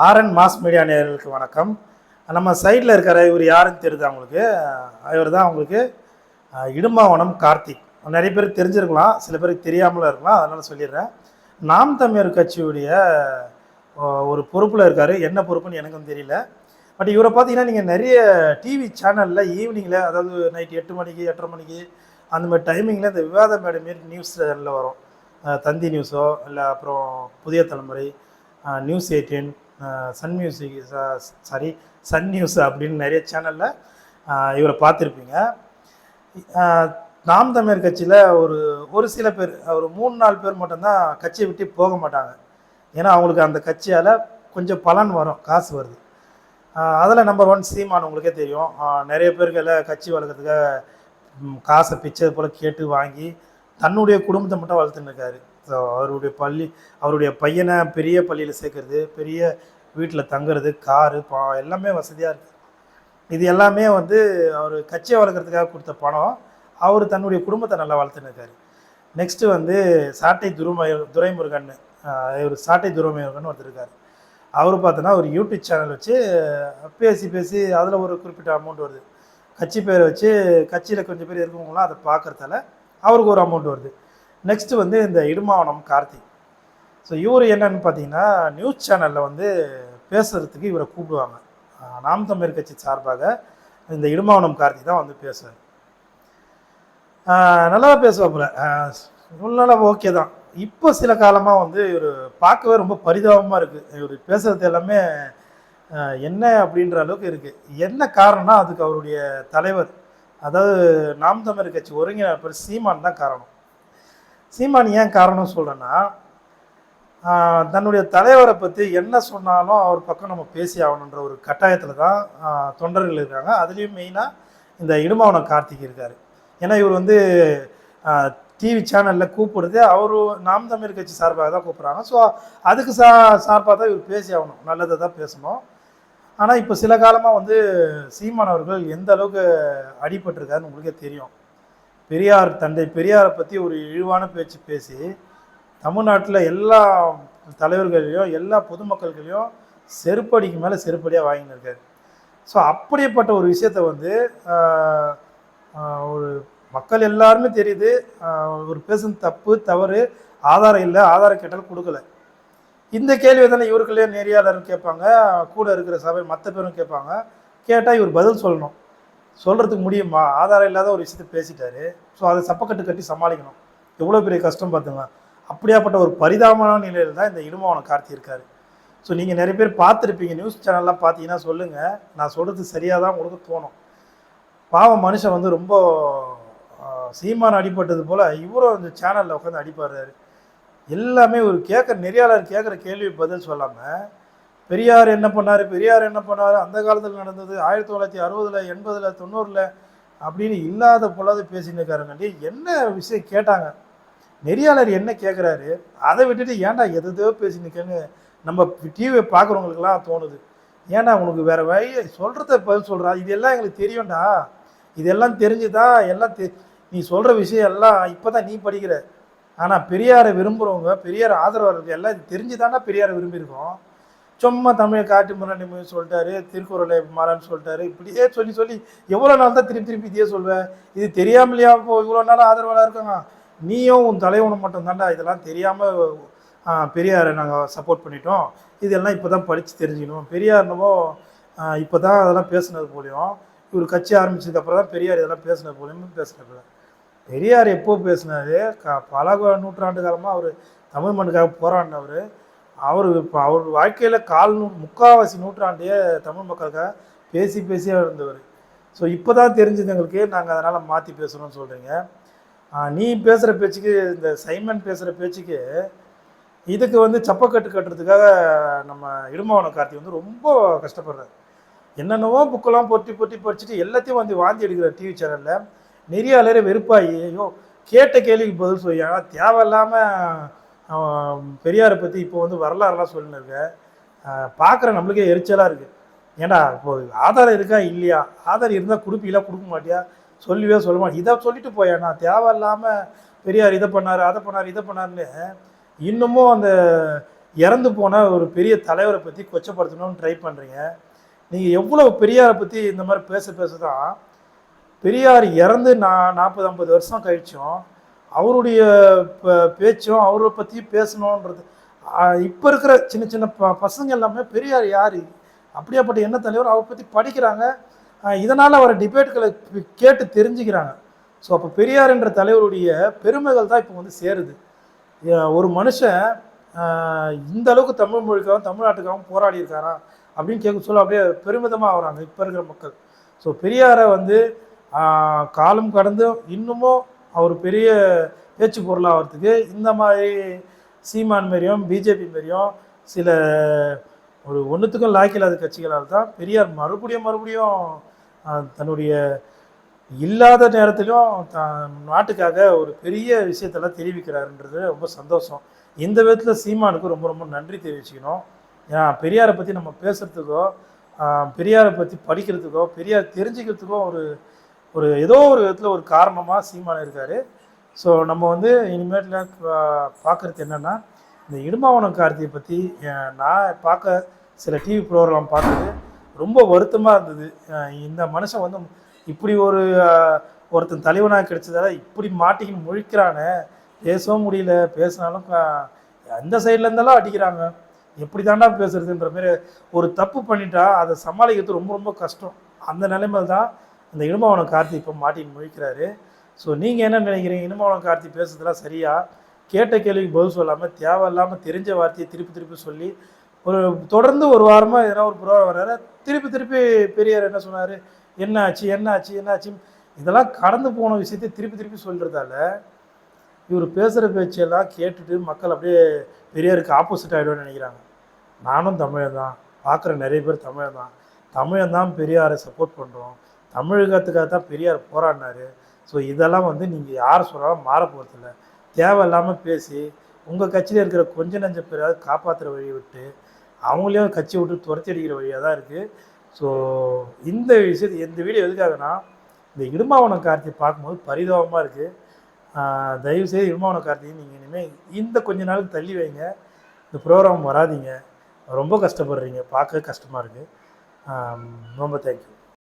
R N mass media நேயர்களுக்கு வணக்கம். நம்ம சைடில் இருக்கிற இவர் யாருன்னு தெரியுது அவங்களுக்கு. இவர் தான் அவங்களுக்கு இடும்பாவனம் கார்த்திக். நிறைய பேருக்கு தெரிஞ்சிருக்கலாம், சில பேருக்கு தெரியாமலும் இருக்கலாம், அதனால் சொல்லிடுறேன். நாம் தமிழர் கட்சியுடைய ஒரு பொறுப்பில் இருக்கார். என்ன பொறுப்புன்னு எனக்கும் தெரியல. பட் இவரை பார்த்தீங்கன்னா நீங்கள் நிறைய டிவி சேனலில் ஈவினிங்கில், அதாவது நைட்டு 8 மணிக்கு 8:30 மணிக்கு அந்த மாதிரி டைமிங்கில் இந்த விவாத மேடை மாரி நியூஸ் சேனலில் வரும். தந்தி நியூஸோ இல்லை அப்புறம் Puthiya Thalaimurai, News 18, Sun Music, Sun News அப்படின்னு நிறைய சேனலில் இவரை பார்த்துருப்பீங்க. நாம் தமிழர் கட்சியில் ஒரு சில பேர், ஒரு 3-4 பேர் மட்டும்தான் கட்சியை விட்டு போக மாட்டாங்க. ஏன்னா அவங்களுக்கு அந்த கட்சியால் கொஞ்சம் பலன் வரும், காசு வருது. அதில் நம்பர் 1 சீமான். உங்களுக்கே தெரியும், நிறைய பேர்களை கட்சி வளர்க்குறதுக்காக காசை பிச்சை போல் கேட்டு வாங்கி தன்னுடைய குடும்பத்தை மட்டும் வளர்த்துன்னு இருக்காரு. ஸோ அவருடைய பையனை பெரிய பள்ளியில் சேர்க்கறது, பெரிய வீட்டில் தங்குறது, காரு எல்லாமே வசதியாக இருக்குது. இது எல்லாமே அவர் கட்சியை வளர்க்குறதுக்காக கொடுத்த பணம். அவர் தன்னுடைய குடும்பத்தை நல்லா வளர்த்துன்னு இருக்காரு. நெக்ஸ்ட்டு சாட்டை துரைமுருகன். இவர் சாட்டை துரைமுருகன் ஒருத்தர் இருக்கார். அவர் பார்த்தோன்னா ஒரு யூடியூப் சேனல் வச்சு பேசி அதில் ஒரு குறிப்பிட்ட அமௌண்ட் வருது. கட்சி பேரை வச்சு கட்சியில் கொஞ்சம் பேர் இருக்கவங்களாம் அதை பார்க்குறதால அவருக்கு ஒரு அமௌண்ட் வருது. நெக்ஸ்ட்டு இந்த இடும்பாவனம் கார்த்திக். ஸோ இவர் என்னன்னு பார்த்தீங்கன்னா, நியூஸ் சேனலில் பேசுகிறதுக்கு இவரை கூப்பிடுவாங்க. நாம் தமிழர் கட்சி சார்பாக இந்த இடும்பாவனம் கார்த்திக் தான் பேசுவார். நல்லா பேசுவாப்புல, நல்லா ஓகே தான். இப்போ சில காலமாக இவர் பார்க்கவே ரொம்ப பரிதாபமாக இருக்குது. இவர் பேசுகிறது எல்லாமே என்ன அப்படின்ற அளவுக்கு இருக்குது. என்ன காரணம்னா அதுக்கு அவருடைய தலைவர், அதாவது நாம் தமிழர் கட்சி ஒருங்கிணைப்பாளர் சீமான் தான் காரணம். சீமான் ஏன் காரணம் சொல்கிறேன்னா, தன்னுடைய தலைவரை பற்றி என்ன சொன்னாலும் அவர் பக்கம் நம்ம பேசி ஆகணுன்ற ஒரு கட்டாயத்தில் தான் தொண்டர்கள் இருக்காங்க. அதுலேயும் மெயினாக இந்த இடும்பாவனம் கார்த்திக் இருக்கார். ஏன்னா இவர் டிவி சேனலில் கூப்பிடுறது அவர் நாம் தமிழர் கட்சி சார்பாக தான் கூப்பிட்றாங்க. ஸோ அதுக்கு சார்பாக தான் இவர் பேசி ஆகணும், நல்லதை தான் பேசணும். ஆனால் இப்போ சில காலமாக சீமான் அவர்கள் எந்த அளவுக்கு அடிபட்டிருக்காருன்னு உங்களுக்கே தெரியும். தந்தை பெரியாரை பற்றி ஒரு இழிவான பேச்சு பேசி தமிழ்நாட்டில் எல்லா தலைவர்களையும் எல்லா பொதுமக்கள்களையும் செருப்படிக்கு மேலே செருப்படியாக வாங்கின்னு இருக்காரு. ஸோ அப்படிப்பட்ட ஒரு விஷயத்தை ஒரு மக்கள் எல்லாருமே தெரியுது. ஒரு பேசுன தப்பு தவறு, ஆதாரம் இல்லை, ஆதாரம் கேட்டாலும் கொடுக்கல. இந்த கேள்வி தானே இவருக்குள்ளேயே நெறியாளரும் கேட்பாங்க, கூட இருக்கிற சபை மற்ற பேரும் கேட்பாங்க. கேட்டால் இவர் பதில் சொல்லணும். சொல்கிறதுக்கு முடியுமா? ஆதாரம் இல்லாத ஒரு விஷயத்தை பேசிட்டாரு. ஸோ அதை சப்பக்கட்டு கட்டி சமாளிக்கணும். எவ்வளோ பெரிய கஷ்டம் பார்த்துங்க. அப்படியாப்பட்ட ஒரு பரிதாபமான நிலையில் தான் இந்த இடும்பாவனம் கார்த்தி இருக்கார். ஸோ நீங்கள் நிறைய பேர் பார்த்துருப்பீங்க, நியூஸ் சேனல்லாம் பார்த்தீங்கன்னா சொல்லுங்கள், நான் சொல்கிறது சரியாக தான் உங்களுக்கு தோணும். பாவம் மனுஷன் ரொம்ப சீமான் அடிப்பட்டது போல் இவரும் இந்த சேனலில் உட்காந்து அடிப்பாடுறாரு. எல்லாமே ஒரு நெறியாளர் கேட்குற கேள்வி பதில் சொல்லாமல் பெரியார் என்ன பண்ணார், அந்த காலத்தில் நடந்தது 1960, 80, 90 அப்படின்னு இல்லாத போலாது பேசின்னு இருக்காருங்காண்டி என்ன விஷயம் கேட்டாங்க, நெறியாளர் என்ன கேட்குறாரு, அதை விட்டுட்டு ஏன்டா எதோ பேசினுக்கேன்னு நம்ம டிவியை பார்க்குறவங்களுக்கெல்லாம் தோணுது. ஏன்னா உனக்கு வேறு வழி சொல்கிறத பதில் சொல்கிறா, இதெல்லாம் எங்களுக்கு தெரியும்டா, இதெல்லாம் தெரிஞ்சு தான் நீ சொல்கிற விஷயம் எல்லாம் இப்போ தான் நீ படிக்கிற. ஆனால் பெரியாரை விரும்புகிறவங்க, பெரியார் ஆதரவாளர்கள் எல்லாம் இது தெரிஞ்சு தானே பெரியாரை விரும்பியிருக்கோம். சும்மா தமிழை காட்டு முன்னாடி சொல்லிட்டாரு, திருக்குறளை மாறான்னு சொல்லிட்டாரு, இப்படியே சொல்லி எவ்வளோ நாள் தான் திருப்பி இதையே சொல்வேன். இது தெரியாமலையா இப்போ இவ்வளோ நாள் ஆதரவாளாக இருக்காங்க. நீயும் உன் தலைவனும் மட்டும் தாண்டா இதெல்லாம் தெரியாமல் பெரியாரை நாங்கள் சப்போர்ட் பண்ணிட்டோம், இதெல்லாம் இப்போ தான் படித்து தெரிஞ்சுக்கணும். பெரியார்னவோ இப்போ தான் அதெல்லாம் பேசுனது போலையும், இவர் கட்சி ஆரம்பிச்சதுக்கப்புறம் தான் பெரியார் இதெல்லாம் பேசுனது போலையும் பேசுனது. பெரியார் எப்போ பேசினார், பல நூற்றாண்டு காலமாக அவர் தமிழ் மண்ணுக்காக போராடினவர். இப்போ அவர் வாழ்க்கையில் முக்கால்வாசி நூற்றாண்டையே தமிழ் மக்களுக்காக பேசியாக இருந்தவர். ஸோ இப்போ தான் தெரிஞ்சது எங்களுக்கு, நாங்கள் அதனால் மாற்றி பேசுகிறோன்னு சொல்கிறீங்க. நீ பேசுகிற பேச்சுக்கு, இந்த சைமன் பேசுகிற பேச்சுக்கு, இதுக்கு சப்பக்கட்டு கட்டுறதுக்காக நம்ம இடும்பாவனம் கார்த்தி ரொம்ப கஷ்டப்படுறாரு. என்னென்னவோ புக்கெல்லாம் பொட்டி படிச்சுட்டு எல்லாத்தையும் வாந்தி எடுக்கிறார் டிவி சேனலில். நெறியாளரே வெறுப்பாகி, ஐயோ கேட்ட கேள்விக்கு பதில் சொல்லியா, தேவையில்லாமல் பெரியாரை பற்றி இப்போ வரலாறுலாம் சொல்லின்னு இருக்க, பார்க்குற நம்மளுக்கே எரிச்சலாக இருக்குது. ஏன்னா இப்போது ஆதாரம் இருக்கா இல்லையா, ஆதாரம் இருந்தால் கொடுப்பீங்களா கொடுக்க மாட்டியா, சொல்லவே சொல்ல மாட்டேன், இதை சொல்லிட்டு போயாண்ணா, தேவையில்லாமல் பெரியார் இதை பண்ணார் அதை பண்ணாருன்னு இன்னமும் அந்த இறந்து போன ஒரு பெரிய தலைவரை பற்றி கொச்சப்படுத்தணும்னு ட்ரை பண்ணுறீங்க. நீங்கள் எவ்வளோ பெரியாரை பற்றி இந்த மாதிரி பேச தான் பெரியார் இறந்து 40-50 வருஷம் கழிச்சும் அவருடைய பேச்சும் அவரை பற்றி பேசணுன்றது. இப்போ இருக்கிற சின்ன சின்ன பசங்க எல்லாமே பெரியார் யார், அப்படியாப்பட்ட என்ன தலைவர், அவரை பற்றி படிக்கிறாங்க. இதனால் அவரை டிபேட்டுகளை கேட்டு தெரிஞ்சுக்கிறாங்க. ஸோ அப்போ பெரியார் என்ற தலைவருடைய பெருமைகள் தான் இப்போ வந்து சேருது. ஒரு மனுஷன் இந்த அளவுக்கு தமிழ் மொழிக்காகவும் தமிழ்நாட்டுக்காகவும் போராடி இருக்காரா அப்படின்னு கேட்க சொல்ல அப்படியே பெருமிதமாக ஆகிறாங்க இப்போ இருக்கிற மக்கள். ஸோ பெரியாரை வந்து காலம் கடந்து இன்னமும் அவர் பெரிய பேச்சு பொருளாகிறதுக்கு இந்த மாதிரி சீமான் மாரியும் பிஜேபி மாரியும் சில ஒரு ஒன்றுத்துக்கும் லாய்க்கில்லாத கட்சிகளால் தான் பெரியார் மறுபடியும் தன்னுடைய இல்லாத நேரத்திலும் நாட்டுக்காக ஒரு பெரிய விஷயத்தெல்லாம் தெரிவிக்கிறாருன்றது ரொம்ப சந்தோஷம். இந்த விதத்தில் சீமானுக்கு ரொம்ப ரொம்ப நன்றி தெரிவிச்சுக்கணும். ஏன்னா பெரியாரை பற்றி நம்ம பேசுகிறதுக்கோ பெரியாரை பற்றி படிக்கிறதுக்கோ பெரியார் தெரிஞ்சுக்கிறதுக்கோ ஒரு ஏதோ ஒரு விதத்தில் ஒரு காரணமாக சீமான் இருக்கார். ஸோ நம்ம வந்து இனிமேட்டில் பார்க்குறது என்னென்னா, இந்த இடும்பாவனம் கார்த்தியை பற்றி நான் பார்க்க சில டிவி ப்ரோக்ராம் பார்த்தது ரொம்ப வருத்தமாக இருந்தது. இந்த மனுஷன் வந்து இப்படி ஒருத்தன் தலைவனாக கிடைச்சதால இப்படி மாட்டிக்கின்னு முழிக்கிறானே, பேசவும் முடியல, பேசினாலும் எந்த சைடில் இருந்தாலும் அடிக்கிறாங்க, எப்படி தாண்டா பேசுறதுன்ற மாதிரி ஒரு தப்பு பண்ணிட்டா அதை சமாளிக்கிறது ரொம்ப ரொம்ப கஷ்டம். அந்த நிலைமையில் தான் இந்த இடும்பாவனம் கார்த்தி இப்போ மாட்டின்னு முழிக்கிறாரு. ஸோ நீங்கள் என்ன நினைக்கிறீங்க? இடும்பாவனம் கார்த்தி பேசுறதுலாம் சரியா? கேட்ட கேள்விக்கு பதில் சொல்லாமல் தேவையில்லாமல் தெரிஞ்ச வார்த்தையை திருப்பி சொல்லி தொடர்ந்து ஒரு வாரமாக எதனா ஒரு ப்ரோக்ராம் வர்றாரு, திருப்பி பெரியார் என்ன சொன்னார், என்ன ஆச்சு இதெல்லாம் கடந்து போன விஷயத்தை திருப்பி சொல்கிறதால இவர் பேசுகிற பேச்செல்லாம் கேட்டுட்டு மக்கள் அப்படியே பெரியாருக்கு ஆப்போசிட் ஆகிடும்னு நினைக்கிறாங்க. நானும் தமிழன் தான், பார்க்குற நிறைய பேர் தமிழன் தான் பெரியாரை சப்போர்ட் பண்ணுறோம், தமிழகத்துக்காக தான் பெரியார் போராடினார். ஸோ இதெல்லாம் வந்து நீங்கள் யார் சொன்னாலும் மாற போகிறதில்ல. தேவையில்லாமல் பேசி உங்கள் கட்சியில் இருக்கிற கொஞ்ச நஞ்ச பேராவது காப்பாற்றுற வழியை விட்டு அவங்களையும் கட்சியை விட்டு துரத்தி அடிக்கிற வழியாக தான் இருக்குது. ஸோ இந்த வீடியோ எதுக்காகனா, இந்த இடும்பாவனம் கார்த்தியை பார்க்கும்போது பரிதாபமாக இருக்குது. தயவுசெய்து இடும்பாவனம் கார்த்தியை நீங்கள் இனிமேல் இந்த கொஞ்ச நாளுக்கு தள்ளி வைங்க, இந்த ப்ரோக்ராம் வராதிங்க, ரொம்ப கஷ்டப்படுறீங்க, பார்க்க கஷ்டமாக இருக்குது. ரொம்ப தேங்க்யூ.